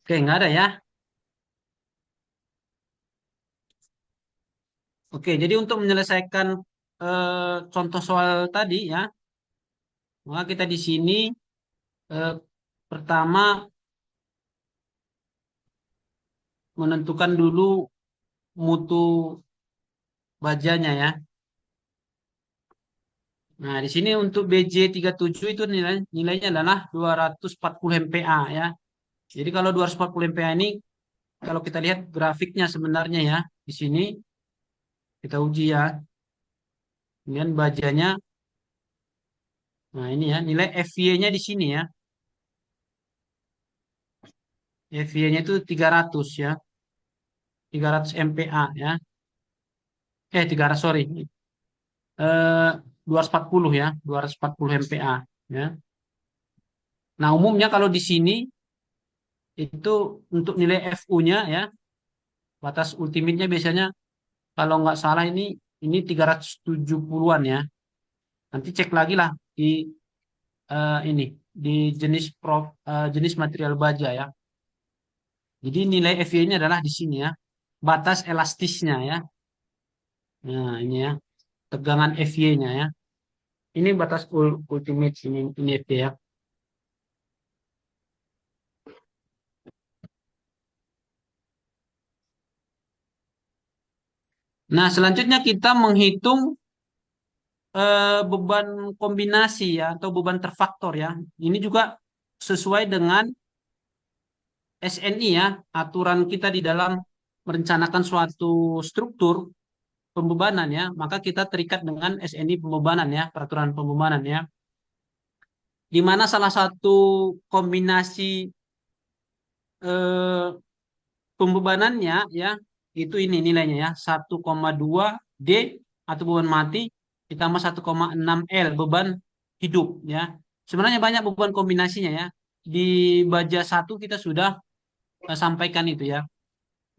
Oke, nggak ada ya. Oke, jadi untuk menyelesaikan contoh soal tadi ya, maka kita di sini eh, pertama menentukan dulu mutu bajanya ya. Nah, di sini untuk BJ37 itu nilainya adalah 240 MPa ya. Jadi kalau 240 MPa ini kalau kita lihat grafiknya sebenarnya ya, di sini kita uji ya. Kemudian bajanya, nah ini ya, nilai FY-nya di sini ya. FY-nya itu 300 ya, 300 MPa ya. 300 sorry. 240 ya, 240 MPa ya. Nah, umumnya kalau di sini itu untuk nilai FU-nya ya, batas ultimate-nya biasanya kalau nggak salah ini 370-an ya. Nanti cek lagi lah di ini di jenis material baja ya. Jadi nilai FY-nya adalah di sini ya, batas elastisnya ya. Nah, ini ya, tegangan FY-nya ya. Ini batas ultimate ini FY ya. Nah, selanjutnya kita menghitung beban kombinasi ya atau beban terfaktor ya. Ini juga sesuai dengan SNI ya, aturan kita di dalam merencanakan suatu struktur pembebanan ya, maka kita terikat dengan SNI pembebanan ya, peraturan pembebanan ya. Di mana salah satu kombinasi eh, pembebanannya ya, itu ini nilainya ya, 1,2 D atau beban mati ditambah 1,6 L beban hidup ya. Sebenarnya banyak beban kombinasinya ya. Di baja satu kita sudah sampaikan itu ya.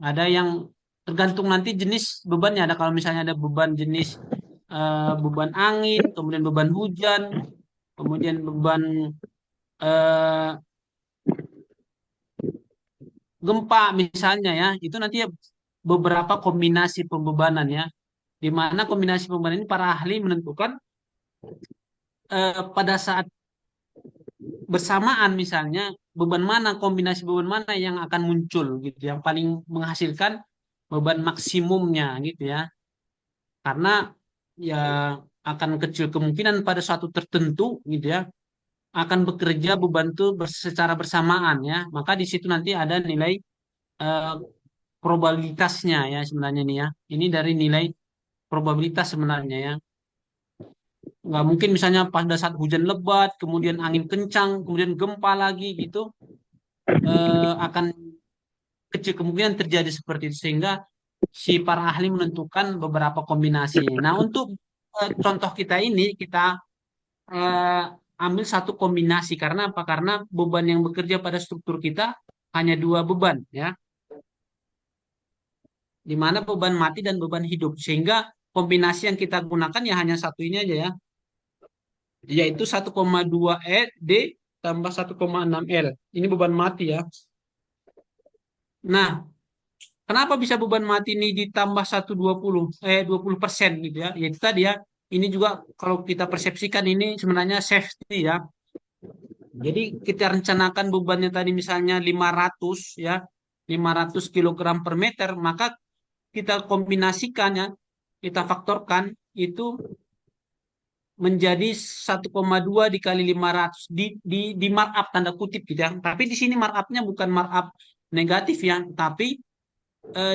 Ada yang tergantung nanti jenis bebannya. Ada kalau misalnya ada beban jenis beban angin, kemudian beban hujan, kemudian beban eh, gempa misalnya ya. Itu nanti ya beberapa kombinasi pembebanan ya. Di mana kombinasi pembebanan ini para ahli menentukan pada saat bersamaan misalnya beban mana kombinasi beban mana yang akan muncul gitu yang paling menghasilkan beban maksimumnya gitu ya karena ya akan kecil kemungkinan pada suatu tertentu gitu ya akan bekerja beban itu secara bersamaan ya maka di situ nanti ada nilai eh, probabilitasnya ya sebenarnya nih ya ini dari nilai probabilitas sebenarnya ya nggak mungkin misalnya pada saat hujan lebat kemudian angin kencang kemudian gempa lagi gitu akan kecil kemungkinan terjadi seperti itu sehingga si para ahli menentukan beberapa kombinasi. Nah, untuk contoh kita ini kita eh, ambil satu kombinasi karena apa? Karena beban yang bekerja pada struktur kita hanya dua beban ya, di mana beban mati dan beban hidup. Sehingga kombinasi yang kita gunakan ya hanya satu ini aja ya, yaitu 1,2 D tambah 1,6 L. Ini beban mati ya. Nah, kenapa bisa beban mati ini ditambah 20% gitu ya? Yaitu tadi ya, ini juga kalau kita persepsikan ini sebenarnya safety ya. Jadi kita rencanakan bebannya tadi misalnya 500 ya, 500 kilogram per meter, maka kita kombinasikan ya, kita faktorkan itu menjadi 1,2 dikali 500 di markup tanda kutip gitu ya. Tapi di sini markupnya bukan markup negatif ya, tapi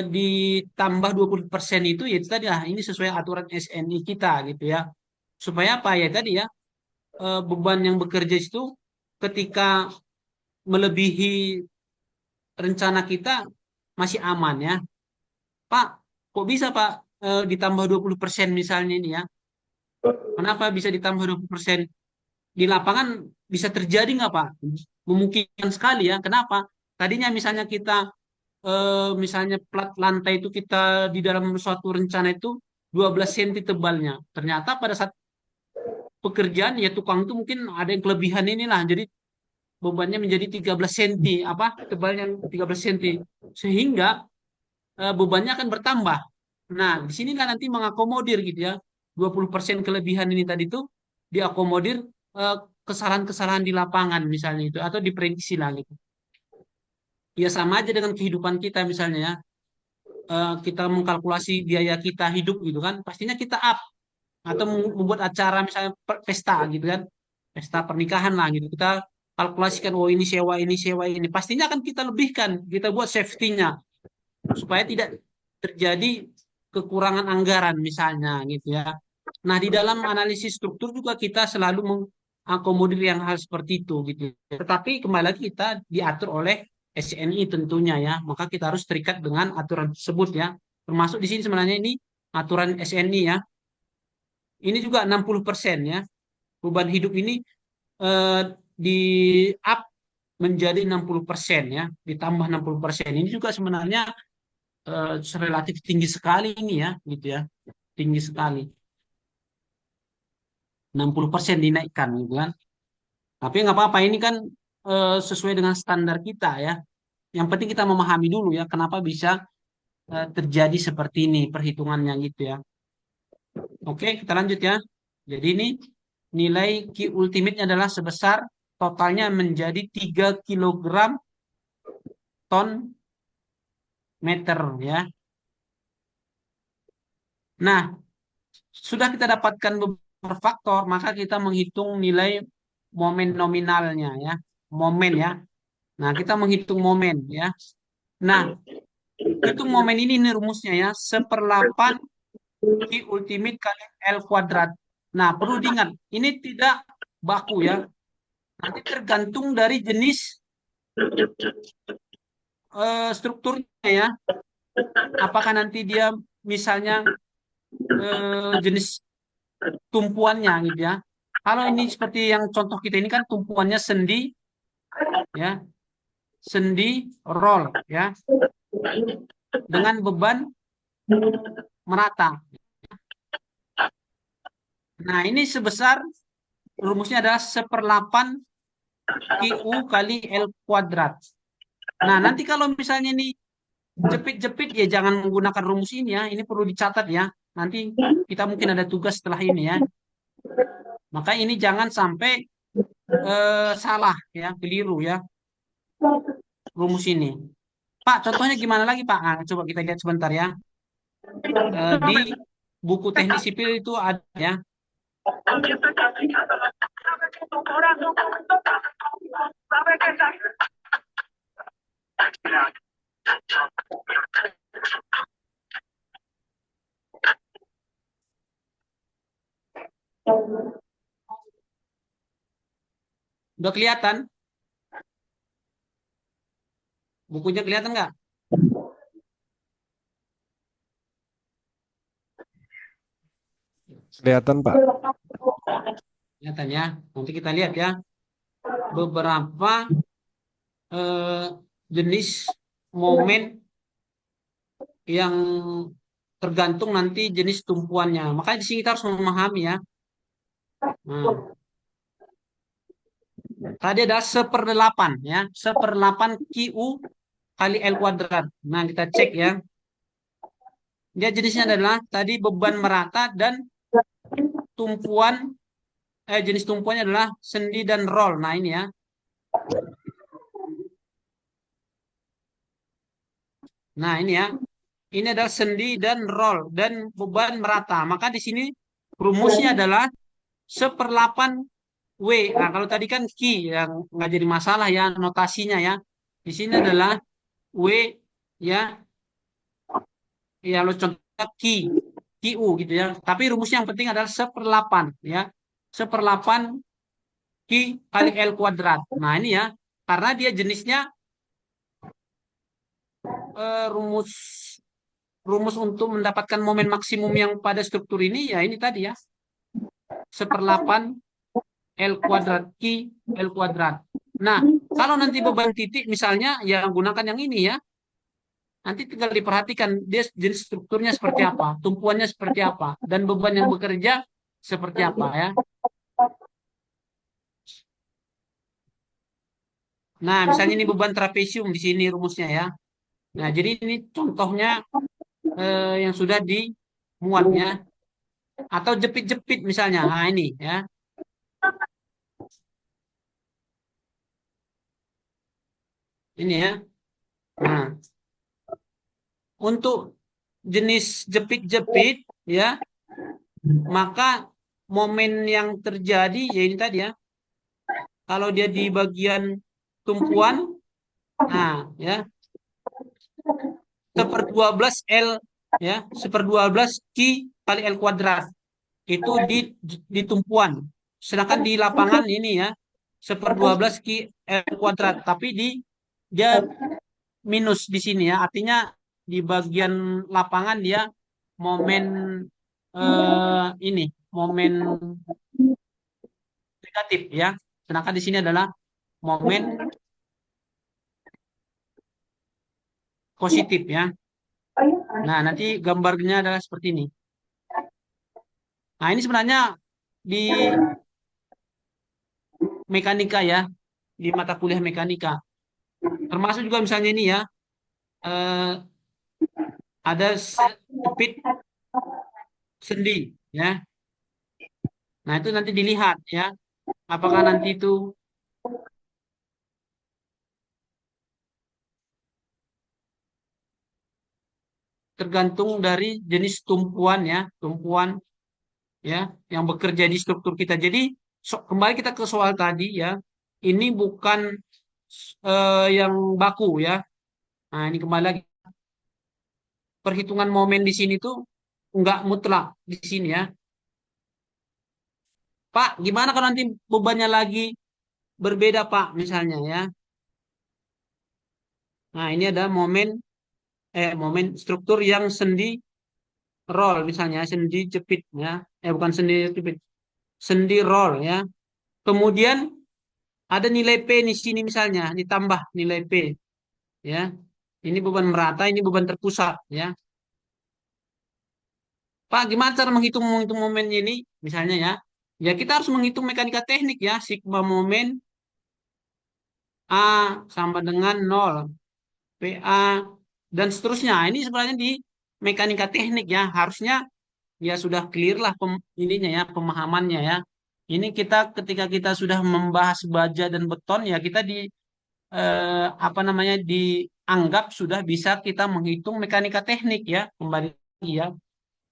ditambah 20% itu ya itu tadi ini sesuai aturan SNI kita gitu ya. Supaya apa ya tadi ya beban yang bekerja itu ketika melebihi rencana kita masih aman ya. Pak, kok bisa Pak ditambah 20% misalnya ini ya? Kenapa bisa ditambah 20%? Di lapangan bisa terjadi nggak Pak? Memungkinkan sekali ya. Kenapa? Tadinya misalnya kita misalnya plat lantai itu kita di dalam suatu rencana itu 12 cm tebalnya. Ternyata pada saat pekerjaan ya tukang itu mungkin ada yang kelebihan inilah. Jadi bebannya menjadi 13 cm, apa tebalnya 13 cm, sehingga bebannya akan bertambah. Nah, di sinilah nanti mengakomodir gitu ya. 20% kelebihan ini tadi tuh diakomodir eh, kesalahan-kesalahan di lapangan misalnya itu atau diprediksi lah gitu. Ya sama aja dengan kehidupan kita misalnya ya. Kita mengkalkulasi biaya kita hidup gitu kan, pastinya kita up atau membuat acara misalnya pesta gitu kan, pesta pernikahan lah gitu, kita kalkulasikan, oh ini sewa ini sewa ini, pastinya akan kita lebihkan, kita buat safety-nya supaya tidak terjadi kekurangan anggaran misalnya gitu ya. Nah, di dalam analisis struktur juga kita selalu mengakomodir yang hal seperti itu gitu. Tetapi kembali lagi kita diatur oleh SNI tentunya ya. Maka kita harus terikat dengan aturan tersebut ya. Termasuk di sini sebenarnya ini aturan SNI ya. Ini juga 60% ya. Beban hidup ini eh, di up menjadi 60% ya, ditambah 60%. Ini juga sebenarnya relatif tinggi sekali ini ya, gitu ya. Tinggi sekali. 60% dinaikkan gitu kan. Tapi nggak apa-apa, ini kan sesuai dengan standar kita ya. Yang penting kita memahami dulu ya kenapa bisa terjadi seperti ini perhitungannya gitu ya. Oke, kita lanjut ya. Jadi ini nilai Q ultimate adalah sebesar totalnya menjadi 3 kilogram ton meter ya. Nah, sudah kita dapatkan beberapa faktor, maka kita menghitung nilai momen nominalnya ya. Momen ya. Nah, kita menghitung momen ya. Nah, hitung momen ini rumusnya ya, 1/8 Q ultimate kali L kuadrat. Nah, perlu diingat, ini tidak baku ya. Nanti tergantung dari jenis strukturnya ya. Apakah nanti dia misalnya jenis tumpuannya gitu ya. Kalau ini seperti yang contoh kita ini kan tumpuannya sendi ya, sendi roll ya, dengan beban merata. Nah, ini sebesar rumusnya adalah 1/8 QU kali L kuadrat. Nah, nanti kalau misalnya ini jepit-jepit ya jangan menggunakan rumus ini ya. Ini perlu dicatat ya. Nanti kita mungkin ada tugas setelah ini ya. Maka ini jangan sampai salah ya, keliru ya rumus ini. Pak, contohnya gimana lagi Pak? Nah, coba kita lihat sebentar ya. Di buku teknik sipil itu ada ya. Udah kelihatan? Bukunya kelihatan nggak? Kelihatan, Pak. Kelihatan ya. Nanti kita lihat ya. Beberapa eh, jenis momen yang tergantung nanti jenis tumpuannya. Makanya di sini kita harus memahami ya. Nah, tadi ada 1/8 ya. 1/8 QU kali L kuadrat. Nah, kita cek ya. Dia jenisnya adalah tadi beban merata dan tumpuan, jenis tumpuannya adalah sendi dan roll. Nah, ini ya. Nah, ini ya. Ini adalah sendi dan roll dan beban merata. Maka di sini rumusnya adalah 1/8 W. Nah, kalau tadi kan Q yang nggak jadi masalah ya notasinya ya. Di sini adalah W ya. Ya, lo contohnya QU gitu ya. Tapi rumusnya yang penting adalah 1/8 ya. 1/8 Q kali L kuadrat. Nah, ini ya. Karena dia jenisnya rumus rumus untuk mendapatkan momen maksimum yang pada struktur ini ya ini tadi ya. 1/8 L kuadrat Q L kuadrat. Nah, kalau nanti beban titik misalnya ya gunakan yang ini ya. Nanti tinggal diperhatikan dia jenis strukturnya seperti apa, tumpuannya seperti apa, dan beban yang bekerja seperti apa ya. Nah, misalnya ini beban trapesium di sini rumusnya ya. Nah, jadi ini contohnya yang sudah dimuat ya. Atau jepit-jepit misalnya. Nah, ini ya. Ini ya. Nah, untuk jenis jepit-jepit ya, maka momen yang terjadi ya ini tadi ya. Kalau dia di bagian tumpuan, nah ya, 1/12 L ya, 1/12 Q kali L kuadrat. Itu di tumpuan. Sedangkan di lapangan ini ya, 1/12 Q L kuadrat. Tapi dia minus di sini ya. Artinya di bagian lapangan dia momen ini momen negatif ya. Sedangkan di sini adalah momen positif ya. Nah, nanti gambarnya adalah seperti ini. Nah, ini sebenarnya di mekanika ya, di mata kuliah mekanika. Termasuk juga misalnya ini ya, eh, ada jepit sendi ya. Nah, itu nanti dilihat ya, apakah nanti itu tergantung dari jenis tumpuan ya, tumpuan ya yang bekerja di struktur kita. Jadi kembali kita ke soal tadi ya, ini bukan yang baku ya. Nah, ini kembali lagi perhitungan momen di sini tuh nggak mutlak di sini ya. Pak, gimana kalau nanti bebannya lagi berbeda Pak misalnya ya. Nah, ini ada momen struktur yang sendi roll misalnya, sendi jepit ya. Bukan sendi jepit, sendi roll ya. Kemudian ada nilai P di sini misalnya, ditambah nilai P ya. Ini beban merata, ini beban terpusat ya. Pak, gimana cara menghitung momen ini misalnya ya? Ya kita harus menghitung mekanika teknik ya, sigma momen A sama dengan 0, PA dan seterusnya. Ini sebenarnya di mekanika teknik ya, harusnya ya sudah clear lah ininya ya, pemahamannya ya. Ini kita ketika kita sudah membahas baja dan beton ya kita apa namanya dianggap sudah bisa kita menghitung mekanika teknik ya, kembali lagi ya.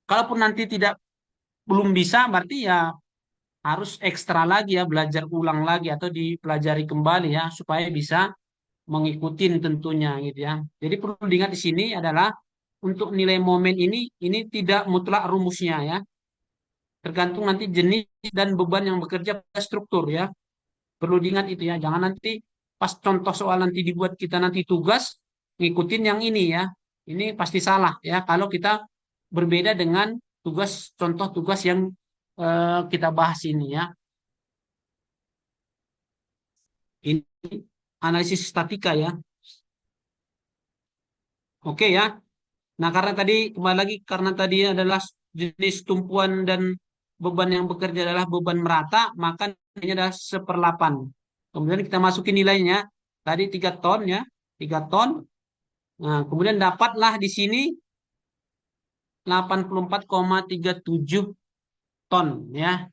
Kalaupun nanti tidak belum bisa berarti ya harus ekstra lagi ya, belajar ulang lagi atau dipelajari kembali ya supaya bisa mengikuti tentunya gitu ya. Jadi perlu diingat di sini adalah untuk nilai momen ini tidak mutlak rumusnya ya. Tergantung nanti jenis dan beban yang bekerja pada struktur ya. Perlu diingat itu ya. Jangan nanti pas contoh soal nanti dibuat kita nanti tugas ngikutin yang ini ya. Ini pasti salah ya kalau kita berbeda dengan contoh tugas yang kita bahas ini ya. Ini analisis statika ya. Oke ya. Nah, karena tadi kembali lagi karena tadi adalah jenis tumpuan dan beban yang bekerja adalah beban merata, maka nilainya adalah 1/8. Kemudian kita masukin nilainya tadi 3 ton ya, 3 ton. Nah, kemudian dapatlah di sini 84,37 ton ya.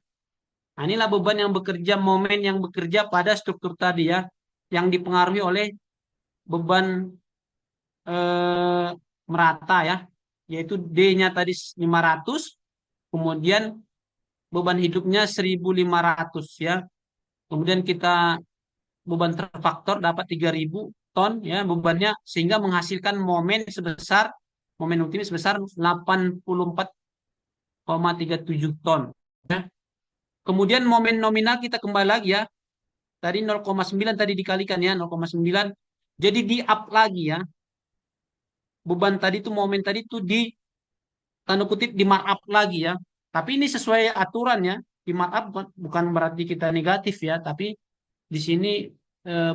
Nah, inilah beban yang bekerja, momen yang bekerja pada struktur tadi ya, yang dipengaruhi oleh beban eh, merata ya, yaitu D-nya tadi 500, kemudian beban hidupnya 1.500 ya. Kemudian kita beban terfaktor dapat 3.000 ton ya bebannya sehingga menghasilkan momen ultimate sebesar 84,37 ton ya. Kemudian momen nominal kita kembali lagi ya. Tadi 0,9 tadi dikalikan ya 0,9. Jadi di up lagi ya. Beban tadi itu momen tadi itu di tanda kutip di markup lagi ya. Tapi ini sesuai aturan ya. Di markup bukan berarti kita negatif ya, tapi di sini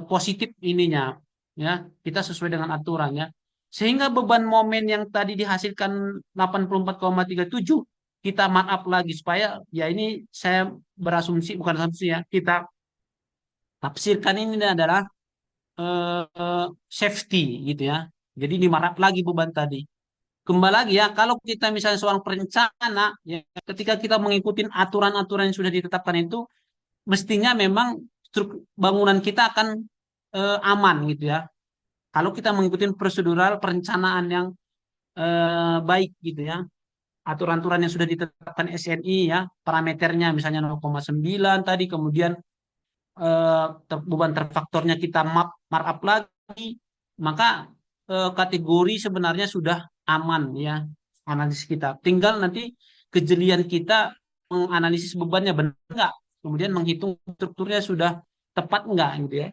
positif ininya ya. Kita sesuai dengan aturan ya. Sehingga beban momen yang tadi dihasilkan 84,37 kita markup lagi supaya ya ini saya berasumsi bukan asumsi ya. Kita tafsirkan ini adalah safety gitu ya. Jadi dimarap lagi beban tadi. Kembali lagi ya, kalau kita misalnya seorang perencana, ya, ketika kita mengikuti aturan-aturan yang sudah ditetapkan itu, mestinya memang bangunan kita akan aman gitu ya. Kalau kita mengikuti prosedural perencanaan yang baik gitu ya, aturan-aturan yang sudah ditetapkan SNI ya, parameternya misalnya 0,9 tadi, kemudian beban terfaktornya kita markup lagi, maka kategori sebenarnya sudah aman ya analisis kita. Tinggal nanti kejelian kita menganalisis bebannya benar nggak, kemudian menghitung strukturnya sudah tepat nggak gitu ya.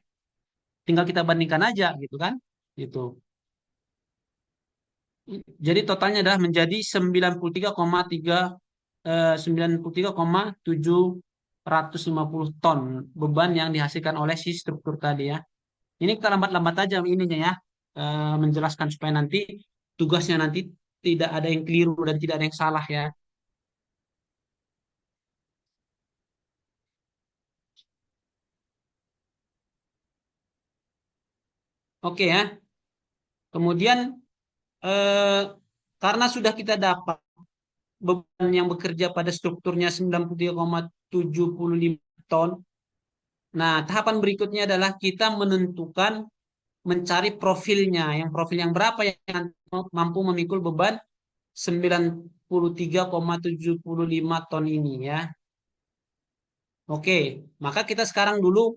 Tinggal kita bandingkan aja gitu kan, gitu. Jadi totalnya adalah menjadi 93,750 ton beban yang dihasilkan oleh si struktur tadi ya. Ini kita lambat-lambat aja ininya ya, menjelaskan supaya nanti tugasnya nanti tidak ada yang keliru dan tidak ada yang salah ya. Oke ya. Kemudian eh, karena sudah kita dapat beban yang bekerja pada strukturnya 93,75 ton. Nah, tahapan berikutnya adalah kita menentukan mencari profilnya. Yang profil yang berapa yang mampu memikul beban 93,75 ton ini ya. Oke, maka kita sekarang dulu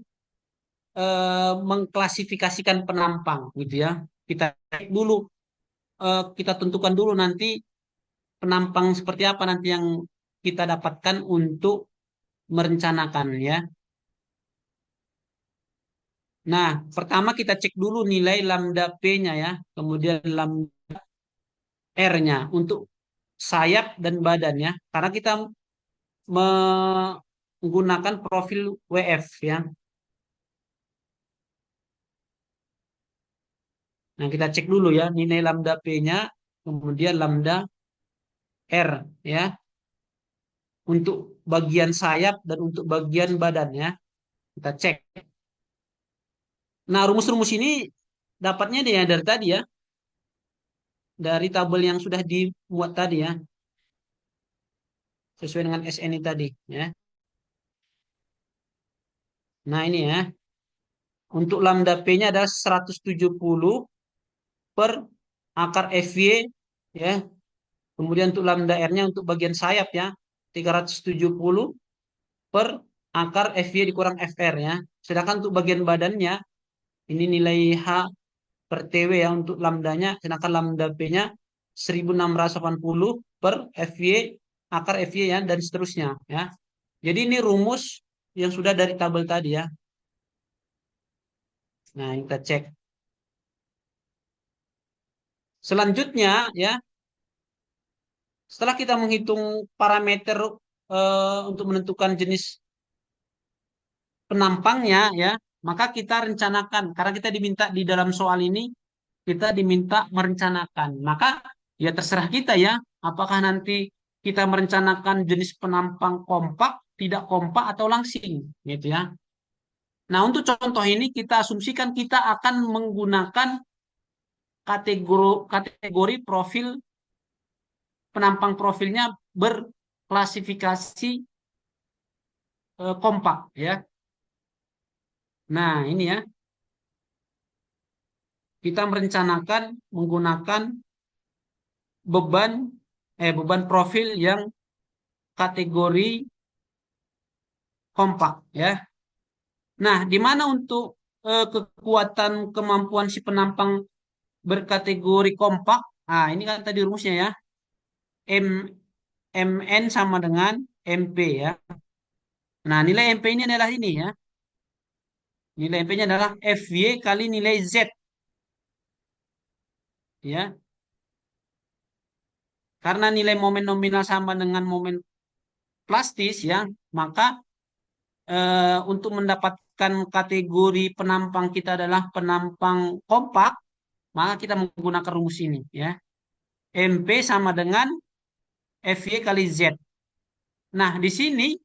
mengklasifikasikan penampang gitu ya. Kita cek dulu, kita tentukan dulu nanti penampang seperti apa nanti yang kita dapatkan untuk merencanakan ya. Nah, pertama kita cek dulu nilai lambda P-nya ya, kemudian lambda R-nya untuk sayap dan badannya, karena kita menggunakan profil WF ya. Nah, kita cek dulu ya nilai lambda P-nya, kemudian lambda R ya, untuk bagian sayap dan untuk bagian badannya kita cek. Nah, rumus-rumus ini dapatnya dari tadi ya, dari tabel yang sudah dibuat tadi ya, sesuai dengan SNI tadi ya. Nah, ini ya. Untuk lambda P-nya adalah 170 per akar FY ya. Kemudian untuk lambda R-nya untuk bagian sayap ya, 370 per akar FY dikurang FR ya. Sedangkan untuk bagian badannya ini nilai H per TW ya untuk lambdanya, sedangkan lambda P-nya 1680 per FY akar FY ya dan seterusnya ya. Jadi ini rumus yang sudah dari tabel tadi ya. Nah, kita cek. Selanjutnya ya, setelah kita menghitung parameter untuk menentukan jenis penampangnya ya, maka kita rencanakan karena kita diminta di dalam soal ini kita diminta merencanakan. Maka ya terserah kita ya, apakah nanti kita merencanakan jenis penampang kompak, tidak kompak atau langsing gitu ya. Nah, untuk contoh ini kita asumsikan kita akan menggunakan kategori profil penampang profilnya berklasifikasi kompak ya. Nah, ini ya, kita merencanakan menggunakan beban beban profil yang kategori kompak ya. Nah, di mana untuk kekuatan kemampuan si penampang berkategori kompak? Nah, ini kan tadi rumusnya ya. M MN sama dengan MP ya. Nah, nilai MP ini adalah ini ya. Nilai MP-nya adalah FY kali nilai Z ya. Karena nilai momen nominal sama dengan momen plastis ya, maka untuk mendapatkan kategori penampang kita adalah penampang kompak, maka kita menggunakan rumus ini ya. MP sama dengan FY kali Z. Nah, di sini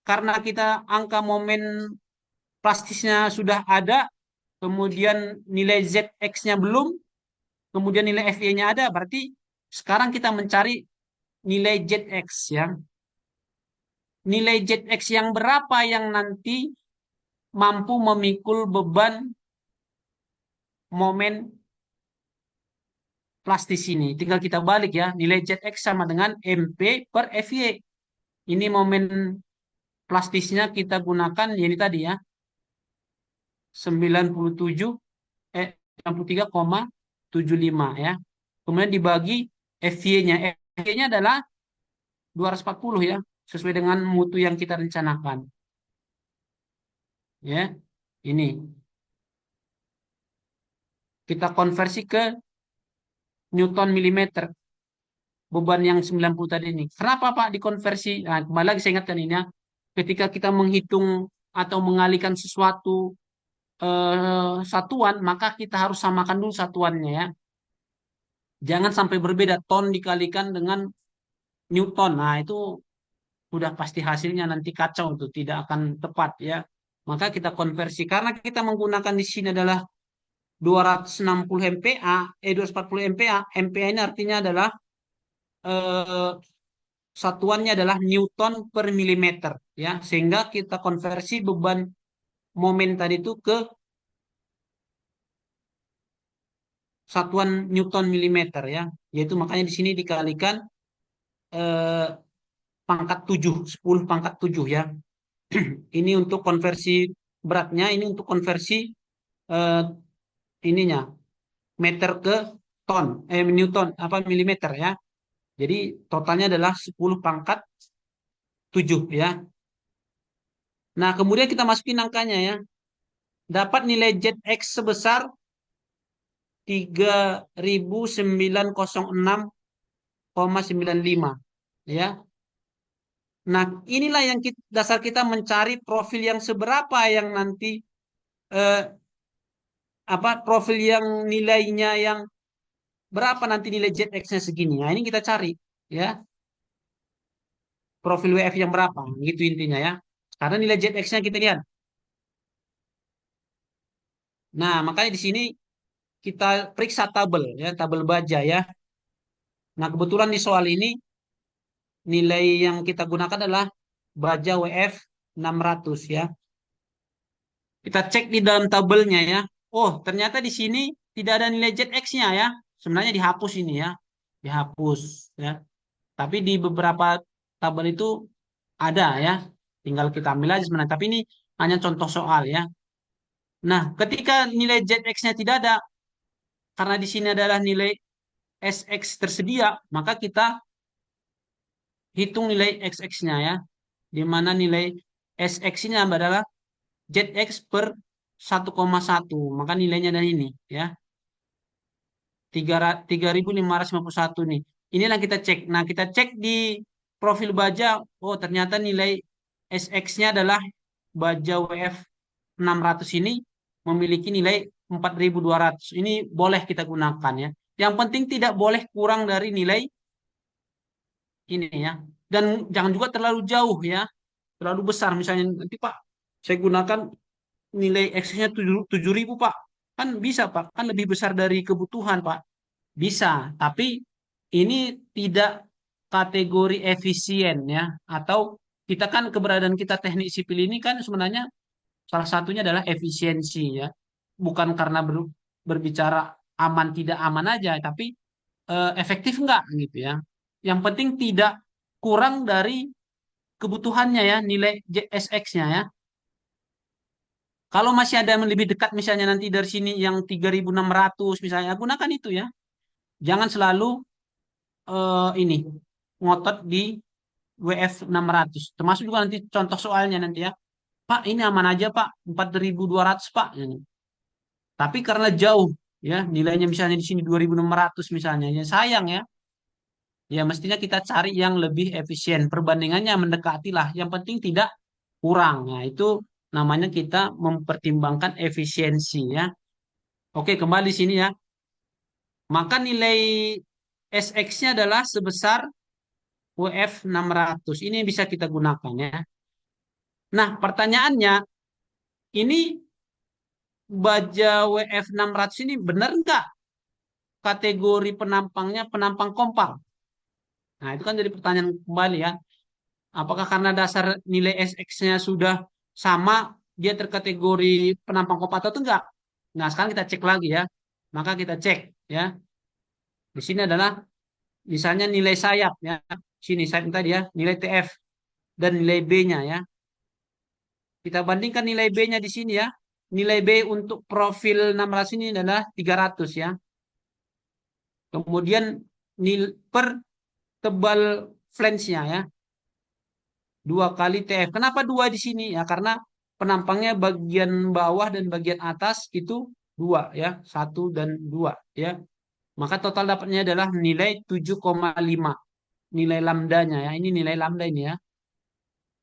karena kita angka momen plastisnya sudah ada, kemudian nilai ZX-nya belum, kemudian nilai FY-nya ada, berarti sekarang kita mencari nilai ZX ya. Nilai ZX yang berapa yang nanti mampu memikul beban momen plastis ini. Tinggal kita balik ya, nilai ZX sama dengan MP per FY. Ini momen plastisnya kita gunakan, ya ini tadi ya, 97 93,75 ya. Kemudian dibagi FY-nya. FY-nya adalah 240 ya, sesuai dengan mutu yang kita rencanakan. Ya. Ini kita konversi ke Newton milimeter beban yang 90 tadi ini. Kenapa Pak dikonversi? Nah, kembali lagi saya ingatkan ini ya. Ketika kita menghitung atau mengalihkan sesuatu satuan, maka kita harus samakan dulu satuannya ya. Jangan sampai berbeda ton dikalikan dengan Newton. Nah, itu udah pasti hasilnya nanti kacau tuh, tidak akan tepat ya. Maka kita konversi karena kita menggunakan di sini adalah 260 MPa, 240 MPa. MPa ini artinya adalah eh, satuannya adalah Newton per milimeter ya. Sehingga kita konversi beban momen tadi itu ke satuan Newton milimeter ya. Yaitu makanya di sini dikalikan eh, pangkat 7, 10 pangkat 7 ya. Ini untuk konversi beratnya, ini untuk konversi eh, ininya meter ke ton, Newton apa milimeter ya. Jadi totalnya adalah 10 pangkat 7 ya. Nah, kemudian kita masukin angkanya ya. Dapat nilai ZX sebesar 3906,95 ya. Nah, inilah yang dasar kita mencari profil yang seberapa yang nanti eh, apa profil yang nilainya yang berapa nanti nilai ZX-nya segini. Nah, ini kita cari ya. Profil WF yang berapa gitu intinya ya. Karena nilai ZX-nya kita lihat. Nah, makanya di sini kita periksa tabel ya, tabel baja ya. Nah, kebetulan di soal ini nilai yang kita gunakan adalah baja WF 600 ya. Kita cek di dalam tabelnya ya. Oh, ternyata di sini tidak ada nilai ZX-nya ya. Sebenarnya dihapus ini ya. Dihapus ya. Tapi di beberapa tabel itu ada ya. Tinggal kita ambil aja sebenarnya. Tapi ini hanya contoh soal ya. Nah, ketika nilai ZX-nya tidak ada, karena di sini adalah nilai SX tersedia, maka kita hitung nilai XX-nya ya. Di mana nilai SX-nya adalah ZX per 1,1. Maka nilainya dari ini ya. 3.551 nih. Inilah kita cek. Nah, kita cek di profil baja. Oh, ternyata nilai SX-nya adalah baja WF 600 ini memiliki nilai 4.200. Ini boleh kita gunakan ya. Yang penting tidak boleh kurang dari nilai ini ya. Dan jangan juga terlalu jauh ya. Terlalu besar. Misalnya nanti Pak, saya gunakan nilai X-nya 7.000 Pak. Kan bisa Pak. Kan lebih besar dari kebutuhan Pak. Bisa. Tapi ini tidak kategori efisien ya. Atau kita kan keberadaan kita teknik sipil ini kan sebenarnya salah satunya adalah efisiensi ya. Bukan karena berbicara aman tidak aman aja. Tapi efektif enggak gitu ya. Yang penting tidak kurang dari kebutuhannya ya, nilai SX-nya ya. Kalau masih ada yang lebih dekat misalnya nanti dari sini yang 3.600 misalnya, gunakan itu ya. Jangan selalu ini ngotot di WF 600. Termasuk juga nanti contoh soalnya nanti ya. Pak, ini aman aja Pak, 4.200 Pak. Ini. Tapi karena jauh ya, nilainya misalnya di sini 2.600 misalnya, ya sayang ya. Ya mestinya kita cari yang lebih efisien. Perbandingannya mendekati lah. Yang penting tidak kurang. Nah, itu namanya kita mempertimbangkan efisiensi ya. Oke, kembali sini ya. Maka nilai SX-nya adalah sebesar WF 600. Ini bisa kita gunakan ya. Nah, pertanyaannya ini baja WF 600 ini benar nggak kategori penampangnya penampang kompak? Nah, itu kan jadi pertanyaan kembali ya. Apakah karena dasar nilai SX-nya sudah sama, dia terkategori penampang kompak atau enggak? Nah, sekarang kita cek lagi ya. Maka kita cek ya. Di sini adalah misalnya nilai sayap ya. Sini sayap tadi ya, nilai TF dan nilai B-nya ya. Kita bandingkan nilai B-nya di sini ya. Nilai B untuk profil 600 ini adalah 300 ya. Kemudian per tebal flange-nya ya. 2 kali TF. Kenapa 2 di sini? Ya karena penampangnya bagian bawah dan bagian atas itu 2 ya. 1 dan 2 ya. Maka total dapatnya adalah nilai 7,5. Nilai lambdanya ya. Ini nilai lambda ini ya.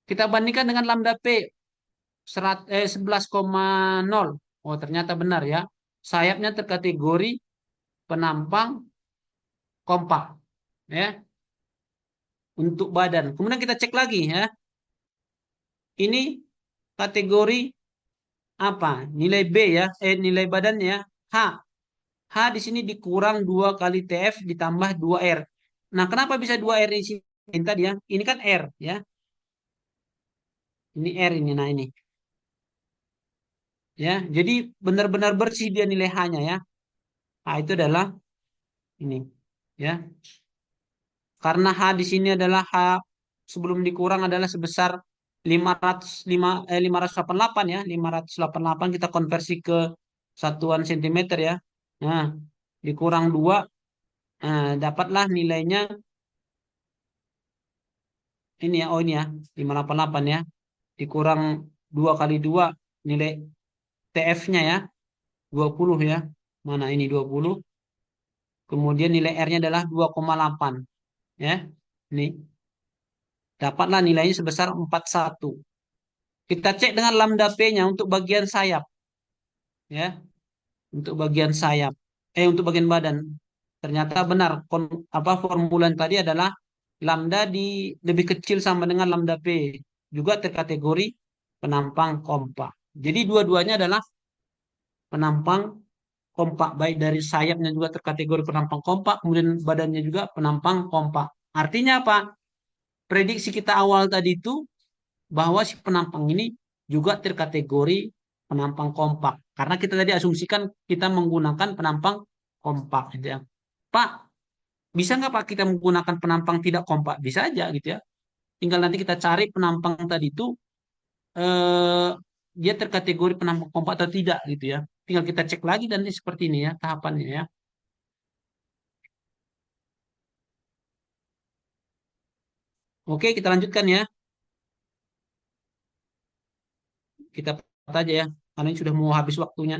Kita bandingkan dengan lambda P 11,0. Oh, ternyata benar ya. Sayapnya terkategori penampang kompak ya untuk badan. Kemudian kita cek lagi ya. Ini kategori apa? Nilai B ya, nilai badannya ya. H. H di sini dikurang 2 kali TF ditambah 2R. Nah, kenapa bisa 2R di sini tadi ya? Ini kan R ya. Ini R ini, nah ini. Ya, jadi benar-benar bersih dia nilai H-nya ya. H itu adalah ini ya. Karena H di sini adalah H sebelum dikurang adalah sebesar 588 ya. 588 kita konversi ke satuan sentimeter ya. Nah, dikurang 2, dapatlah nilainya ini ya. Oh ini ya, 588 ya. Dikurang 2 kali 2 nilai TF-nya ya, 20 ya. Mana ini 20. Kemudian nilai R-nya adalah 2,8 ya. Ini dapatlah nilainya sebesar 41. Kita cek dengan lambda P-nya untuk bagian sayap ya, untuk bagian sayap. Untuk bagian badan. Ternyata benar apa formulan tadi adalah lambda di lebih kecil sama dengan lambda P, juga terkategori penampang kompak. Jadi dua-duanya adalah penampang kompak, baik dari sayapnya juga terkategori penampang kompak, kemudian badannya juga penampang kompak. Artinya apa? Prediksi kita awal tadi itu bahwa si penampang ini juga terkategori penampang kompak. Karena kita tadi asumsikan kita menggunakan penampang kompak gitu ya. Pak, bisa nggak Pak kita menggunakan penampang tidak kompak? Bisa aja gitu ya. Tinggal nanti kita cari penampang tadi itu eh, dia terkategori penampang kompak atau tidak gitu ya. Tinggal kita cek lagi dan ini seperti ini ya tahapannya ya. Oke, kita lanjutkan ya. Kita lihat aja ya. Karena ini sudah mau habis waktunya.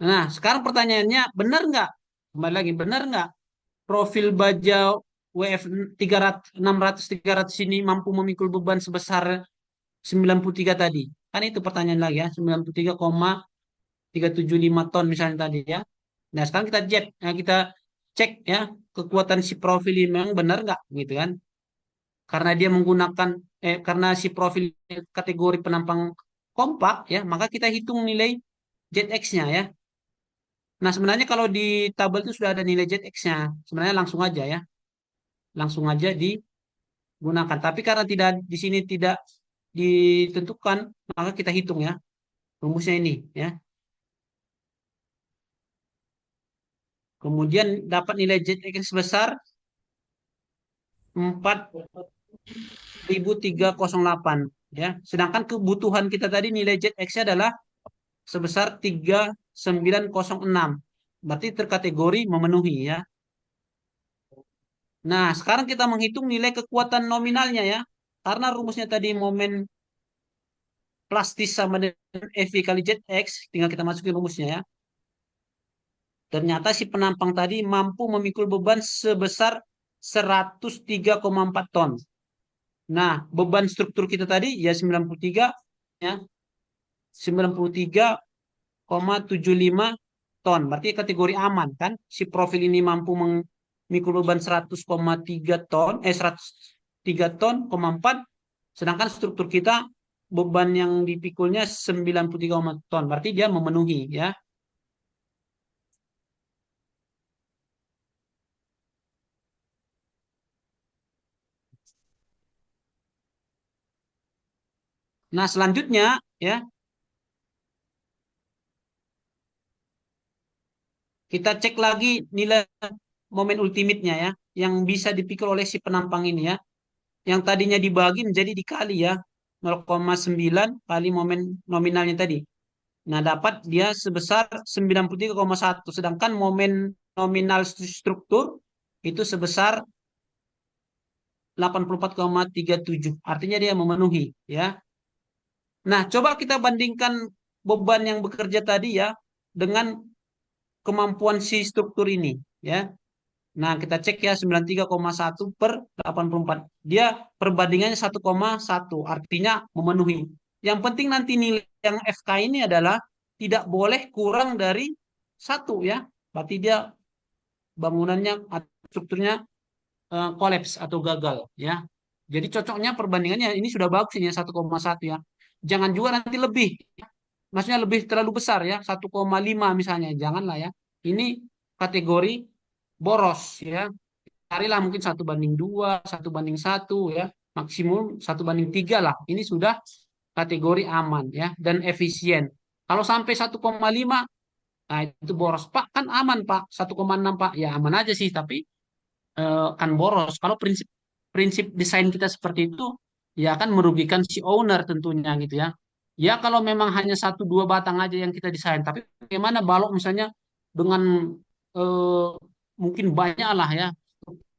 Nah, sekarang pertanyaannya, benar nggak? Kembali lagi, benar nggak? Profil baja WF 300, 600, 300 ini mampu memikul beban sebesar 93 tadi. Kan itu pertanyaan lagi ya, 93,375 ton misalnya tadi ya. Nah, sekarang kita kita cek ya kekuatan si profil ini memang benar nggak gitu kan? Karena dia menggunakan karena si profil kategori penampang kompak ya, maka kita hitung nilai ZX-nya ya. Nah, sebenarnya kalau di tabel itu sudah ada nilai ZX-nya. Sebenarnya langsung aja ya. Langsung aja digunakan. Tapi karena tidak di sini tidak ditentukan, maka kita hitung ya. Rumusnya ini ya. Kemudian dapat nilai ZX sebesar 4.308 ya. Sedangkan kebutuhan kita tadi nilai ZX-nya adalah sebesar 3.906. Berarti terkategori memenuhi ya. Nah, sekarang kita menghitung nilai kekuatan nominalnya ya. Karena rumusnya tadi momen plastis sama dengan FV kali ZX, tinggal kita masukin rumusnya ya. Ternyata si penampang tadi mampu memikul beban sebesar 103,4 ton. Nah, beban struktur kita tadi ya 93 ya. 93,75 ton. Berarti kategori aman kan? Si profil ini mampu memikul beban 100,3 ton, 103 ton, 4. Sedangkan struktur kita beban yang dipikulnya 93 ton. Berarti dia memenuhi ya. Nah, selanjutnya ya, kita cek lagi nilai momen ultimate-nya ya, yang bisa dipikul oleh si penampang ini ya. Yang tadinya dibagi menjadi dikali ya, 0,9 kali momen nominalnya tadi. Nah, dapat dia sebesar 93,1. Sedangkan momen nominal struktur itu sebesar 84,37. Artinya dia memenuhi ya. Nah, coba kita bandingkan beban yang bekerja tadi ya dengan kemampuan si struktur ini ya. Nah, kita cek ya 93,1 per 84. Dia perbandingannya 1,1, artinya memenuhi. Yang penting nanti nilai yang FK ini adalah tidak boleh kurang dari satu ya. Berarti dia bangunannya atau strukturnya kolaps atau gagal ya. Jadi cocoknya perbandingannya ini sudah bagus ini ya, 1,1 ya. Jangan juga nanti lebih. Maksudnya lebih terlalu besar ya, 1,5 misalnya. Janganlah ya. Ini kategori boros ya. Carilah mungkin 1:2, 1:1 ya, maksimum 1:3 lah. Ini sudah kategori aman ya dan efisien. Kalau sampai 1,5, nah itu boros. Pak kan aman Pak, 1,6 Pak, ya aman aja sih, tapi kan boros. Kalau prinsip prinsip desain kita seperti itu, ya akan merugikan si owner tentunya gitu ya. Ya kalau memang hanya satu dua batang aja yang kita desain, tapi bagaimana balok misalnya dengan eh, mungkin banyak lah ya,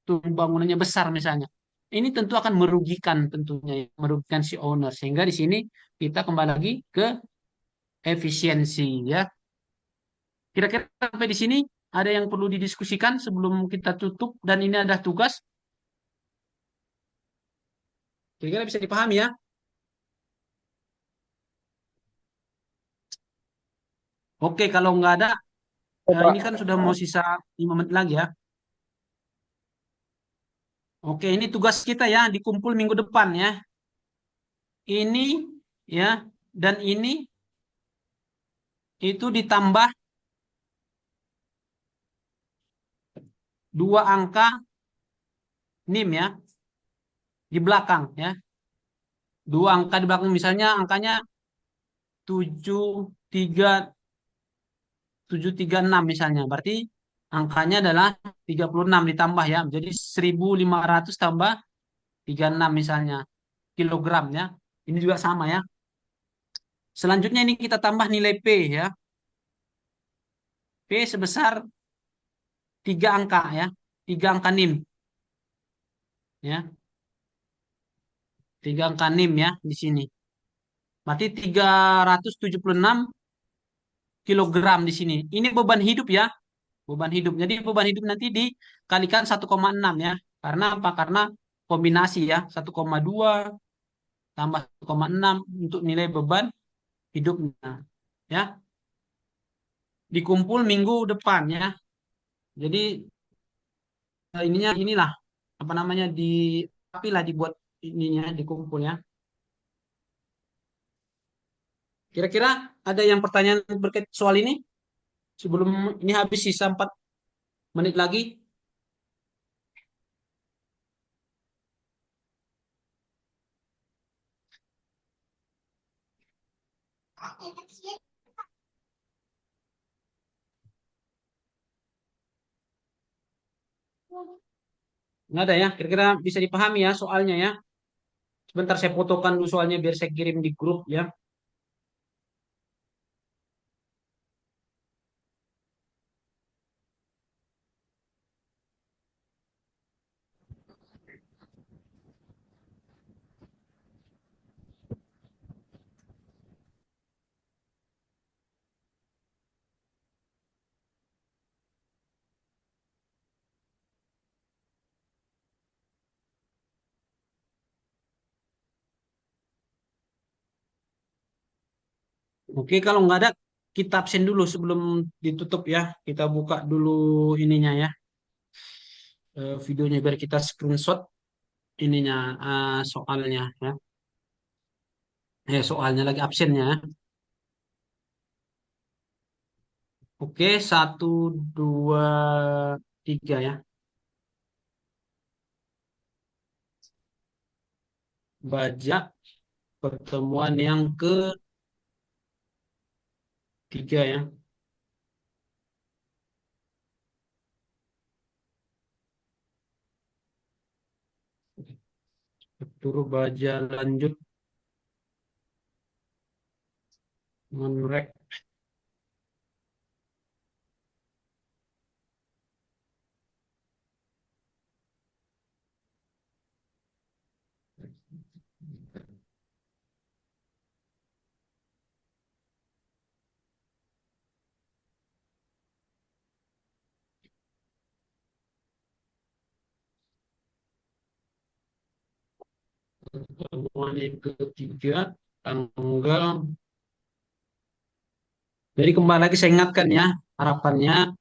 bangunannya besar misalnya. Ini tentu akan merugikan tentunya, ya, merugikan si owner. Sehingga di sini kita kembali lagi ke efisiensi ya. Kira-kira sampai di sini ada yang perlu didiskusikan sebelum kita tutup dan ini ada tugas. Kira-kira bisa dipahami ya. Oke, kalau nggak ada, Oh, ini kan Pak. sudah mau sisa 5 menit lagi ya. Oke, ini tugas kita ya, dikumpul minggu depan ya. Ini ya, dan ini itu ditambah dua angka NIM ya, di belakang ya. Dua angka di belakang misalnya angkanya 73 736 misalnya. Berarti angkanya adalah 36 ditambah ya. Jadi 1.500 tambah 36 misalnya kilogram ya. Ini juga sama ya. Selanjutnya ini kita tambah nilai P ya. P sebesar 3 angka ya. 3 angka NIM ya. 3 angka NIM ya di sini. Berarti 376 kilogram di sini. Ini beban hidup ya. Beban hidup. Jadi beban hidup nanti dikalikan 1,6 ya. Karena apa? Karena kombinasi ya. 1,2 tambah 1,6 untuk nilai beban hidupnya. Ya. Dikumpul minggu depan ya. Jadi inilah apa namanya di tapi lah dibuat ininya dikumpul ya. Kira-kira ada yang pertanyaan berkait soal ini sebelum ini habis sisa 4 menit lagi. Nggak ada ya. Kira-kira bisa dipahami ya soalnya ya. Sebentar saya fotokan dulu soalnya biar saya kirim di grup ya. Oke, kalau nggak ada kita absen dulu sebelum ditutup ya. Kita buka dulu ininya ya, videonya biar kita screenshot ininya soalnya ya. Soalnya lagi absennya. Oke, satu, dua, tiga ya. Baja pertemuan yang ketiga ya. Turut baja lanjut menrek. Pertemuan yang ketiga tanggal. Jadi kembali lagi saya ingatkan ya, harapannya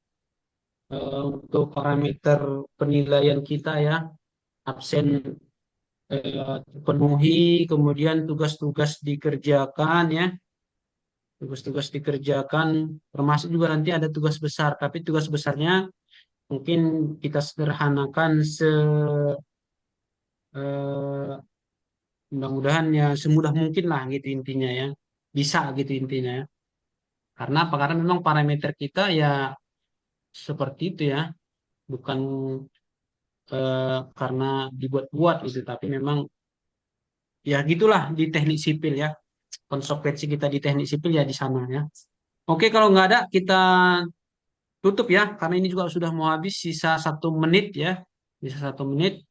untuk parameter penilaian kita ya, absen penuhi, kemudian tugas-tugas dikerjakan ya, tugas-tugas dikerjakan, termasuk juga nanti ada tugas besar, tapi tugas besarnya mungkin kita sederhanakan eh, mudah-mudahan ya semudah mungkin lah gitu intinya ya, bisa gitu intinya ya. Karena apa? Karena memang parameter kita ya seperti itu ya, bukan karena dibuat-buat gitu, tapi memang ya gitulah di teknik sipil ya. Konsekuensi kita di teknik sipil ya di sana ya. Oke, kalau nggak ada kita tutup ya, karena ini juga sudah mau habis, sisa 1 menit ya, sisa 1 menit.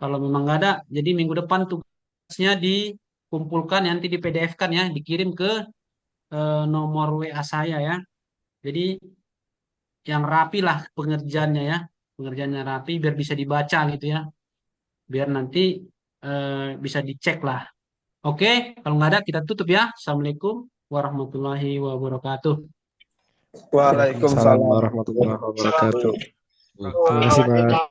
Kalau memang nggak ada, jadi minggu depan tugasnya dikumpulkan, nanti di PDF kan ya, dikirim ke nomor WA saya ya. Jadi yang rapi lah pengerjaannya ya, pengerjaannya rapi biar bisa dibaca gitu ya, biar nanti bisa dicek lah. Oke, kalau nggak ada kita tutup ya. Assalamualaikum warahmatullahi wabarakatuh. Waalaikumsalam Waalaikumsalam warahmatullahi wabarakatuh. Terima kasih, Pak.